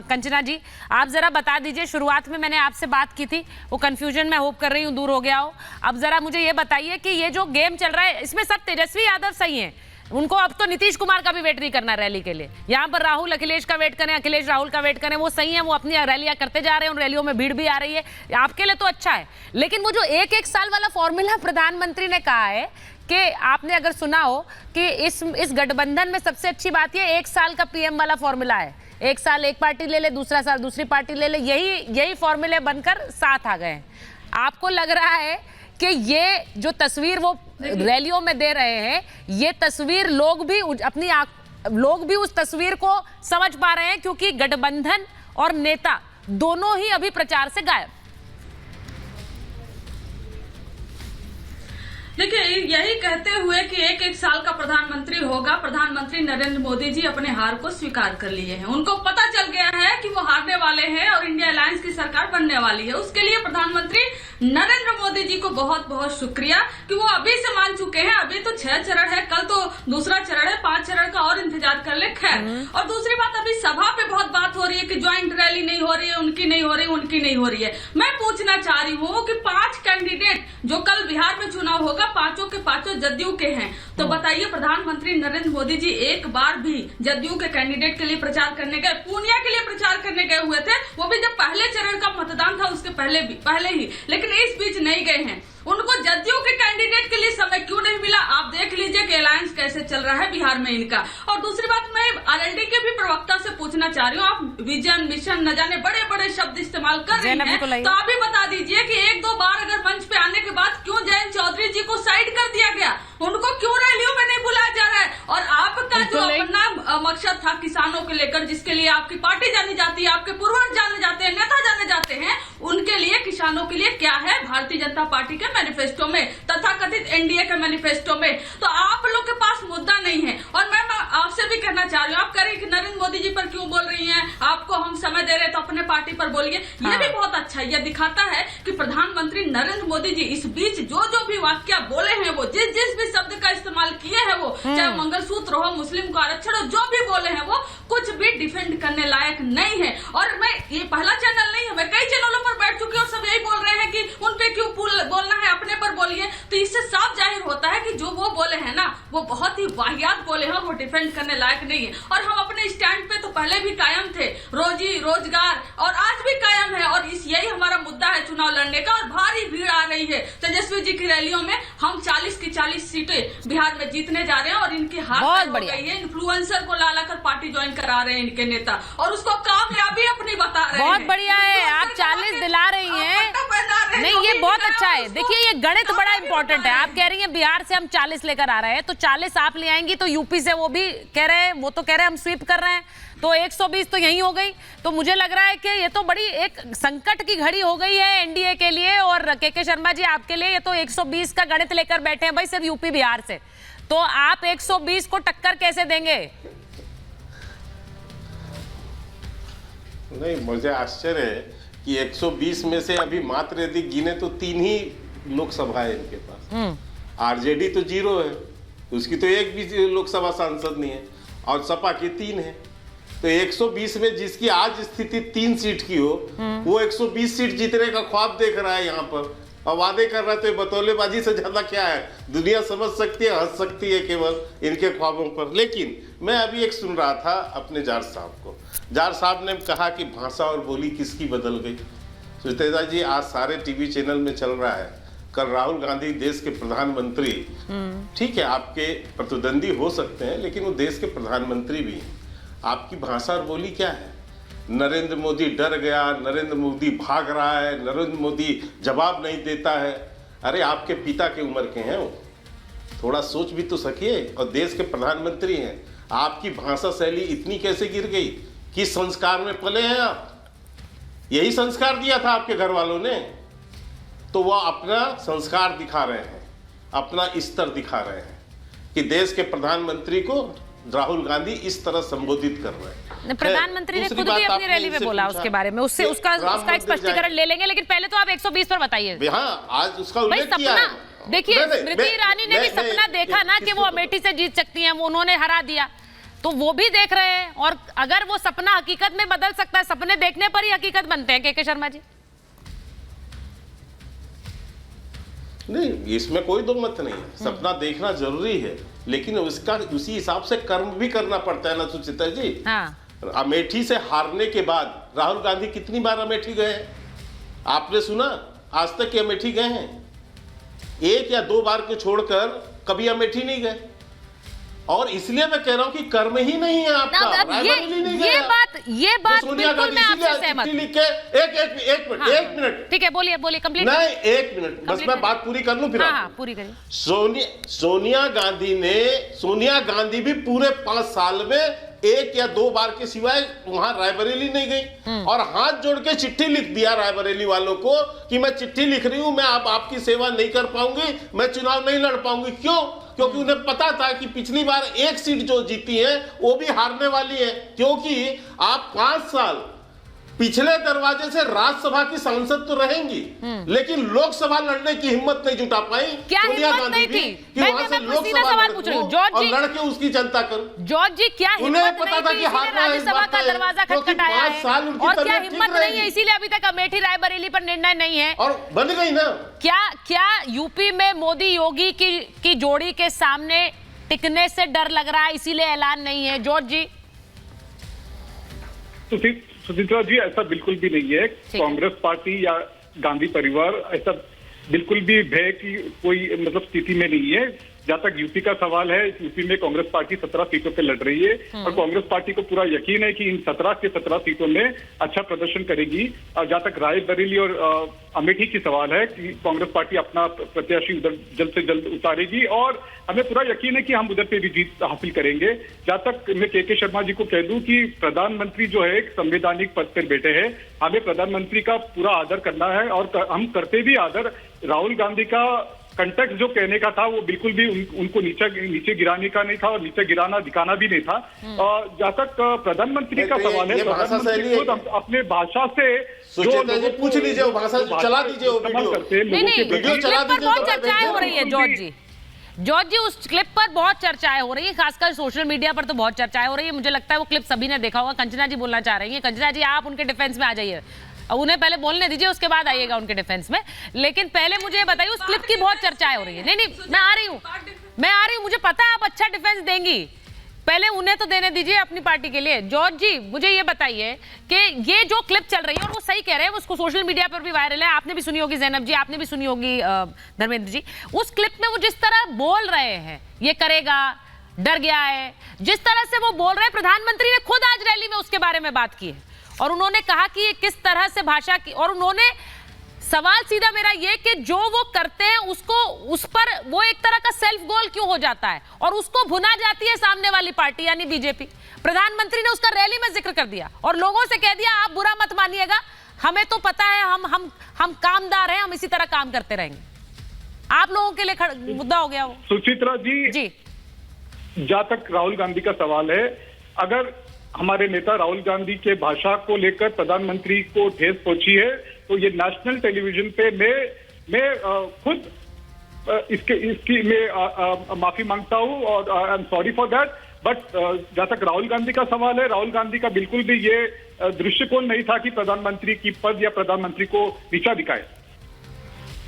कंचना जी, आप जरा बता दीजिए, शुरुआत में मैंने आपसे बात की थी, वो कंफ्यूजन मैं होप कर रही हूँ दूर हो गया हो। अब जरा मुझे ये बताइए कि ये जो गेम चल रहा है इसमें सब तेजस्वी यादव सही हैं, उनको अब तो नीतीश कुमार का भी वेट नहीं करना रैली के लिए। यहाँ पर राहुल अखिलेश का वेट करें, अखिलेश राहुल का वेट करें, वो सही है, वो अपनी रैलियां करते जा रहे हैं, उन रैलियों में भीड़ भी आ रही है, आपके लिए तो अच्छा है। लेकिन वो जो एक साल वाला फॉर्मूला प्रधानमंत्री ने कहा है कि आपने अगर सुना हो कि इस गठबंधन में सबसे अच्छी बात ये 1 साल का पीएम वाला फॉर्मूला है, 1 साल एक पार्टी ले ले, दूसरा साल दूसरी पार्टी ले ले, यही फॉर्मूले बनकर साथ आ गए हैं। आपको लग रहा है कि ये जो तस्वीर वो रैलियों में दे रहे हैं, ये तस्वीर लोग भी उस तस्वीर को समझ पा रहे हैं, क्योंकि गठबंधन और नेता दोनों ही अभी प्रचार से गायब। देखिए, यही कहते हुए कि एक साल का प्रधानमंत्री होगा, प्रधानमंत्री नरेंद्र मोदी जी अपने हार को स्वीकार कर लिए हैं। उनको पता चल गया है कि वो हारने वाले हैं और इंडिया अलायंस की सरकार बनने वाली है। उसके लिए प्रधानमंत्री नरेंद्र मोदी जी को बहुत बहुत शुक्रिया कि वो अभी से मान चुके हैं। अभी तो 6 चरण है, कल तो दूसरा चरण है, 5 चरण का और इंतजार कर ले। खैर, और दूसरी बात, अभी सभा पे बहुत बात हो रही है कि ज्वाइंट रैली नहीं हो रही है, उनकी नहीं हो रही, उनकी नहीं हो रही है। मैं पूछना चाह रही हूँ कि 5 कैंडिडेट जो कल बिहार में चुनाव होगा, पांचों के पांचों जदयू के हैं, तो बताइए प्रधानमंत्री नरेंद्र मोदी जी एक बार भी जदयू के कैंडिडेट के लिए प्रचार करने गए? पूर्णिया के लिए प्रचार करने गए हुए थे, वो भी जब पहले चरण का मतदान था उसके पहले ही, लेकिन इस बीच नहीं गए हैं। उनको जदयू के कैंडिडेट के लिए समय क्यों नहीं मिला? आप देख लीजिए कि अलायंस कैसे चल रहा है बिहार में इनका। और दूसरी बात, मैं आरएलडी के भी प्रवक्ता से पूछना चाह रही हूँ, आप विजन मिशन न जाने बड़े बड़े शब्द इस्तेमाल कर रहे हैं, तो आप भी बता दीजिए कि 1-2 बार अगर मंच पे आने के बाद क्यों जयंत चौधरी जी को साइड कर दिया गया? उनको क्यों रैलियों में नहीं बुलाया जा रहा है? और आपका जो अपना मकसद था किसानों को लेकर, जिसके लिए आपकी पार्टी जानी जाती है, आपके पूर्वज जाने जाते हैं, नेता जाने जाते हैं, उनके लिए, किसानों के लिए क्या है भारतीय जनता पार्टी के मैनिफेस्टो में, तथाकथित एनडीए के मैनिफेस्टो में? तो आप लोग के पास मुद्दा नहीं है। और मैं आपसे भी कहना चाह रही हूँ, आप कह रही कि नरेंद्र मोदी जी पर क्यों बोल रही हैं, आपको हम समय दे रहे तो अपने पार्टी पर बोलिए। ये भी बहुत अच्छा है, यह दिखाता है कि प्रधानमंत्री नरेंद्र मोदी जी इस बीच जो भी वाक्य बोले हैं, वो जिस भी शब्द का इस्तेमाल किए हैं, वो चाहे मंगलसूत्र हो, मुस्लिम को आरक्षण हो, जो भी बोले हैं, वो कुछ भी डिफेंड करने लायक नहीं है। और मैं, ये पहला चैनल नहीं है, मैं कई चैनलों पर बैठ चुकी हूँ और सब यही बोल रहे हैं कि उन पे क्यों बोलना है, अपने पर बोलिए। तो इससे साफ जाहिर होता है कि जो वो बोले हैं ना, वो बहुत ही वाहियात बोले हैं, वो डिफेंड करने लायक नहीं है। और हम अपने स्टैंड पे तो पहले भी कायम थे, रोजी रोजगार, और आज भी कायम है। और यही हमारा मुद्दा है चुनाव लड़ने का। और भारी भीड़ आ रही है तेजस्वी जी की रैलियों में। हम 40 की 40 सीटें बिहार में जीतने जा रहे हैं और इनकी हार हो गई है। इन्फ्लुएंसर को ला कर पार्टी ज्वाइन करा रहे हैं इनके नेता, और उसको कामयाबी अपनी बता रहे हैं। बहुत बढ़िया है, आप 40 दिला रही हैं। नहीं, ये बहुत अच्छा है। देखिए, ये गणित बड़ा इंपॉर्टेंट है। आप कह रही हैं बिहार से हम 40 लेकर आ रहे हैं, तो 40 आप ले आएंगी, तो यूपी से वो भी कह रहे हैं, वो तो कह रहे हैं हम स्वीप कर रहे हैं, तो 120 तो यही हो गई। तो मुझे लग रहा है कि ये तो बड़ी एक संकट की घड़ी हो गई है एनडीए के लिए। और के शर्मा जी, आपके लिए ये तो 120 का गणित लेकर बैठे हैं भाई, सिर्फ यूपी बिहार से। तो आप 120 को टक्कर कैसे देंगे? नहीं, मुझे आश्चर्य है कि 120 में से अभी मात्र यदि गिने तो 3 ही लोकसभा है इनके पास। आरजेडी तो 0 है, उसकी तो एक भी लोकसभा सांसद नहीं है, और सपा की 3 है। तो 120 में जिसकी आज स्थिति 3 सीट की हो, वो 120 सीट जीतने का ख्वाब देख रहा है यहाँ पर और वादे कर रहा है। तो बतौलेबाजी से ज्यादा क्या है? दुनिया समझ सकती है, हंस सकती है केवल इनके ख्वाबों पर। लेकिन मैं अभी एक सुन रहा था अपने जार साहब को, जार साहब ने कहा कि भाषा और बोली किसकी बदल गई। सुतेजा जी, आज सारे टीवी चैनल में चल रहा है, कल राहुल गांधी देश के प्रधानमंत्री, ठीक है आपके प्रतिद्वंदी हो सकते हैं, लेकिन वो देश के प्रधानमंत्री भी हैं। आपकी भाषा और बोली क्या है? नरेंद्र मोदी डर गया, नरेंद्र मोदी भाग रहा है, नरेंद्र मोदी जवाब नहीं देता है। अरे आपके पिता की उम्र के हैं वो, थोड़ा सोच भी तो सकिए। और देश के प्रधानमंत्री हैं, आपकी भाषा शैली इतनी कैसे गिर गई? किस संस्कार में पले हैं आप? यही संस्कार दिया था आपके घर वालों ने, तो वह अपना संस्कार दिखा रहे हैं, अपना स्तर दिखा रहे हैं कि देश के प्रधानमंत्री को राहुल गांधी इस तरह संबोधित कर रहे हैं। प्रधानमृति ने खुद भी अपनी रैली में बोला उसके बारे में, उसका एक स्पष्टीकरण ले लेंगे, लेकिन पहले तो आप 120 पर बताइए। हाँ, आज उसका उल्लेख किया है। देखिए, स्मृति ईरानी ने भी सपना देखा ना कि वो अमेठी से जीत सकती हैं, वो उन्होंने हरा दिया। तो वो भी देख रहे हैं, और अगर वो सपना हकीकत में बदल सकता है, सपने देखने पर ही हकीकत बनते हैं के शर्मा जी। नहीं, इसमें कोई दो मत नहीं है, सपना देखना जरूरी है, लेकिन उसका उसी हिसाब से कर्म भी करना पड़ता है ना सुचित्रा जी। हाँ। अमेठी से हारने के बाद राहुल गांधी कितनी बार अमेठी गए हैं? आपने सुना आज तक कि अमेठी गए हैं? एक या दो बार को छोड़कर कभी अमेठी नहीं गए। और इसलिए मैं कह रहा हूं कि कर्म ही नहीं है आपका। अब ये बात बिल्कुल मैं आपसे सहमत हूं। लिख के एक मिनट ठीक है, बोलिए कंप्लीट। नहीं, एक मिनट बस मैं बात पूरी कर लूं फिर। हाँ, पूरी करिए। सोनिया गांधी भी पूरे 5 साल में एक या दो बार के सिवाय वहां रायबरेली नहीं गई, और हाथ जोड़ के चिट्ठी लिख दिया रायबरेली वालों को कि मैं चिट्ठी लिख रही हूं, मैं अब आपकी सेवा नहीं कर पाऊंगी, मैं चुनाव नहीं लड़ पाऊंगी। क्यों? क्योंकि उन्हें पता था कि पिछली बार एक सीट जो जीती है वो भी हारने वाली है, क्योंकि आप 5 साल पिछले दरवाजे से राज्यसभा की सांसद तो रहेंगी, लेकिन लोकसभा लड़ने की हिम्मत नहीं जुटा पाई सोनिया गांधी भी कि वहां से लोकसभा और लड़के उसकी जनता करो। जॉर्ज जी, क्या उन्हें पता था कि राज्यसभा का दरवाजा खटखटाया है, और क्या हिम्मत नहीं है, इसीलिए अभी तक अमेठी रायबरेली पर निर्णय नहीं है और बन गई ना। क्या यूपी में मोदी योगी की जोड़ी के सामने टिकने से डर लग रहा है, इसीलिए ऐलान नहीं है? जॉर्ज जी। सुचित्रा जी, ऐसा बिल्कुल भी नहीं है। कांग्रेस पार्टी या गांधी परिवार ऐसा बिल्कुल भी भय की कोई मतलब स्थिति में नहीं है। जहां तक यूपी का सवाल है, यूपी में कांग्रेस पार्टी 17 सीटों पे लड़ रही है, और कांग्रेस पार्टी को पूरा यकीन है कि इन 17 के 17 सीटों में अच्छा प्रदर्शन करेगी। और जहां तक रायबरेली और अमेठी की सवाल है कि कांग्रेस पार्टी अपना प्रत्याशी उधर जल्द से जल्द उतारेगी, और हमें पूरा यकीन है कि हम उधर पे भी जीत हासिल करेंगे। जहां तक मैं के शर्मा जी को कह दूं कि प्रधानमंत्री जो है एक संवैधानिक पद पर बैठे हैं, हमें प्रधानमंत्री का पूरा आदर करना है, और हम करते भी आदर। राहुल गांधी का कंटेक्ट जो कहने का था वो बिल्कुल भी उनको नीचे गिराने का नहीं था, और नीचे गिराना दिखाना भी नहीं था। और जहां तक प्रधानमंत्री का सवाल है, प्रधानमंत्री खुद अपने भाषा से पूछ लीजिए, वो भाषा चला दीजिए, वो वीडियो चला दीजिए। बहुत चर्चाएं हो रही है जॉर्ज जी, उस क्लिप पर बहुत चर्चाएं हो रही है, खासकर सोशल मीडिया पर तो बहुत चर्चाएं हो रही है। मुझे लगता है वो क्लिप सभी ने देखा होगा। कंचना जी बोलना चाह रही है। कंचना जी, आप उनके डिफेंस में आ जाइए, उन्हें पहले बोलने दीजिए, उसके बाद आइएगा उनके डिफेंस में। लेकिन पहले मुझे बताइए, उस क्लिप की बहुत चर्चाएं हो रही है। नहीं, मैं आ रही हूँ, मुझे पता है आप अच्छा डिफेंस देंगी, पहले उन्हें तो देने दीजिए अपनी पार्टी के लिए। जॉर्ज जी, मुझे ये बताइए कि ये जो क्लिप चल रही है, और वो सही कह रहे हैं, उसको सोशल मीडिया पर भी वायरल है, आपने भी सुनी होगी ज़ैनब जी, आपने भी सुनी होगी धर्मेंद्र जी। उस क्लिप में वो जिस तरह बोल रहे हैं, ये करेगा, डर गया है, जिस तरह से वो बोल रहे हैं, प्रधानमंत्री ने खुद आज रैली में उसके बारे में बात की है, और उन्होंने कहा कि ये किस तरह से भाषा की, और उन्होंने सवाल सीधा मेरा ये कि जो वो करते हैं उसको, उस पर वो एक तरह का सेल्फ गोल क्यों हो जाता है, और उसको भुना जाती है सामने वाली पार्टी यानी बीजेपी। प्रधानमंत्री ने उसका रैली में जिक्र कर दिया और लोगों से कह दिया आप बुरा मत मानिएगा, हमें तो पता है, हम कामदार हैं, हम इसी तरह काम करते रहेंगे। आप लोगों के लिए मुद्दा हो गया वो। सुचित्रा जी, जहां तक राहुल गांधी का सवाल है, अगर हमारे नेता राहुल गांधी के भाषा को लेकर प्रधानमंत्री को ठेस पहुंची है, तो ये नेशनल टेलीविजन पे मैं खुद इसकी मैं माफी मांगता हूं, और I am sorry for that. But जहां तक राहुल गांधी का सवाल है, राहुल गांधी का बिल्कुल भी ये दृष्टिकोण नहीं था कि प्रधानमंत्री की पद या प्रधानमंत्री को नीचा दिखाए।